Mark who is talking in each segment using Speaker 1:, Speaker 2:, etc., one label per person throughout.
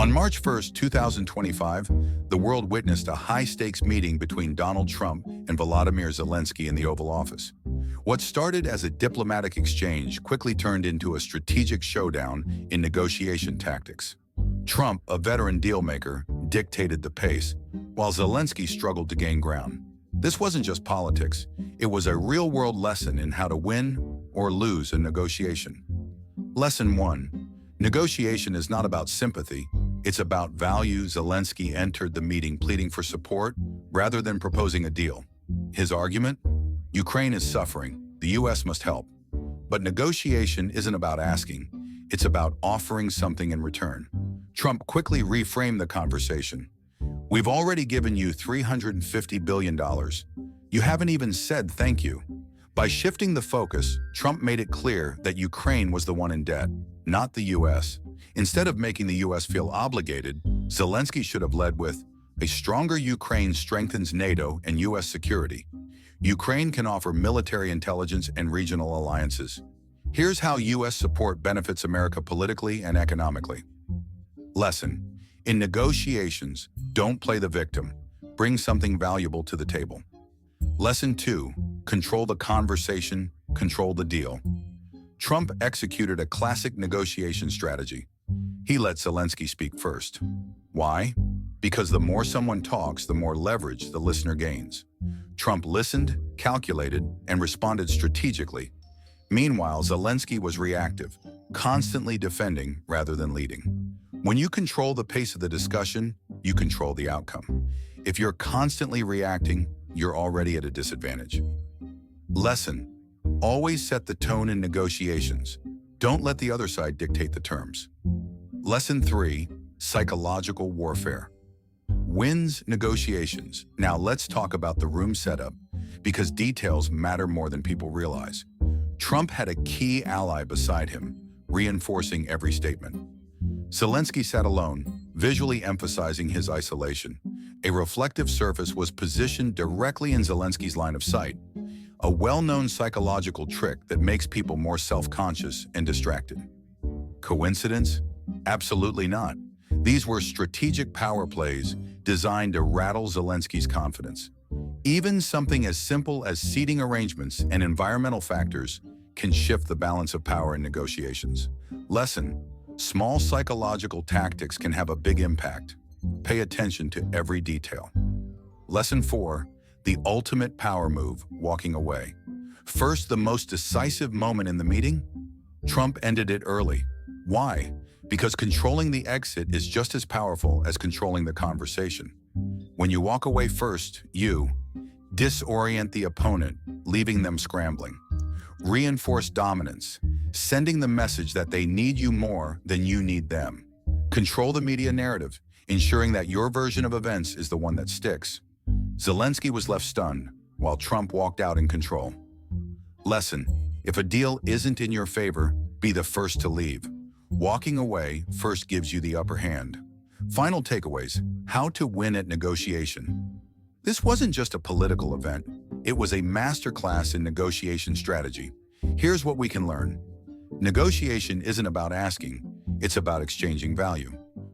Speaker 1: On March 1st, 2025, the world witnessed a high-stakes meeting between Donald Trump and Volodymyr Zelensky in the Oval Office. What started as a diplomatic exchange quickly turned into a strategic showdown in negotiation tactics. Trump, a veteran dealmaker, dictated the pace, while Zelensky struggled to gain ground. This wasn't just politics, it was a real-world lesson in how to win or lose a negotiation. Lesson 1. Negotiation is not about sympathy, it's about value. Zelensky entered the meeting pleading for support rather than proposing a deal. His argument? Ukraine is suffering, the US must help. But negotiation isn't about asking, it's about offering something in return. Trump quickly reframed the conversation. We've already given you $350 billion. You haven't even said thank you. By shifting the focus, Trump made it clear that Ukraine was the one in debt, not the US. Instead of making the US feel obligated, Zelensky should have led with, a stronger Ukraine strengthens NATO and US security. Ukraine can offer military intelligence and regional alliances. Here's how US support benefits America politically and economically. Lesson: in negotiations, don't play the victim. Bring something valuable to the table. Lesson 2. Control the conversation, control the deal. Trump executed a classic negotiation strategy. He let Zelensky speak first. Why? Because the more someone talks, the more leverage the listener gains. Trump listened, calculated, and responded strategically. Meanwhile, Zelensky was reactive, constantly defending rather than leading. When you control the pace of the discussion, you control the outcome. If you're constantly reacting, you're already at a disadvantage. Lesson: always set the tone in negotiations. Don't let the other side dictate the terms. Lesson 3. Psychological warfare. Wins negotiations. Now let's talk about the room setup, because details matter more than people realize. Trump had a key ally beside him, reinforcing every statement. Zelensky sat alone, visually emphasizing his isolation. A reflective surface was positioned directly in Zelensky's line of sight, a well-known psychological trick that makes people more self-conscious and distracted. Coincidence? Absolutely not. These were strategic power plays designed to rattle Zelensky's confidence. Even something as simple as seating arrangements and environmental factors can shift the balance of power in negotiations. Lesson: small psychological tactics can have a big impact. Pay attention to every detail. Lesson 4. The ultimate power move, walking away. First, the most decisive moment in the meeting? Trump ended it early. Why? Because controlling the exit is just as powerful as controlling the conversation. When you walk away first, you disorient the opponent, leaving them scrambling. Reinforce dominance, sending the message that they need you more than you need them. Control the media narrative, ensuring that your version of events is the one that sticks. Zelensky was left stunned, while Trump walked out in control. Lesson: if a deal isn't in your favor, be the first to leave. Walking away first gives you the upper hand. Final takeaways: how to win at negotiation. This wasn't just a political event. It was a masterclass in negotiation strategy. Here's what we can learn. Negotiation isn't about asking, it's about exchanging value.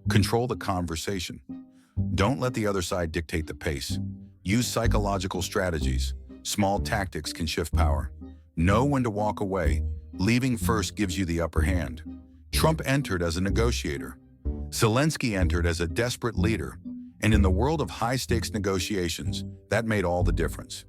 Speaker 1: Control the conversation. Don't let the other side dictate the pace. Use psychological strategies. Small tactics can shift power. Know when to walk away. Leaving first gives you the upper hand. Trump entered as a negotiator. Zelensky entered as a desperate leader. And in the world of high-stakes negotiations, that made all the difference.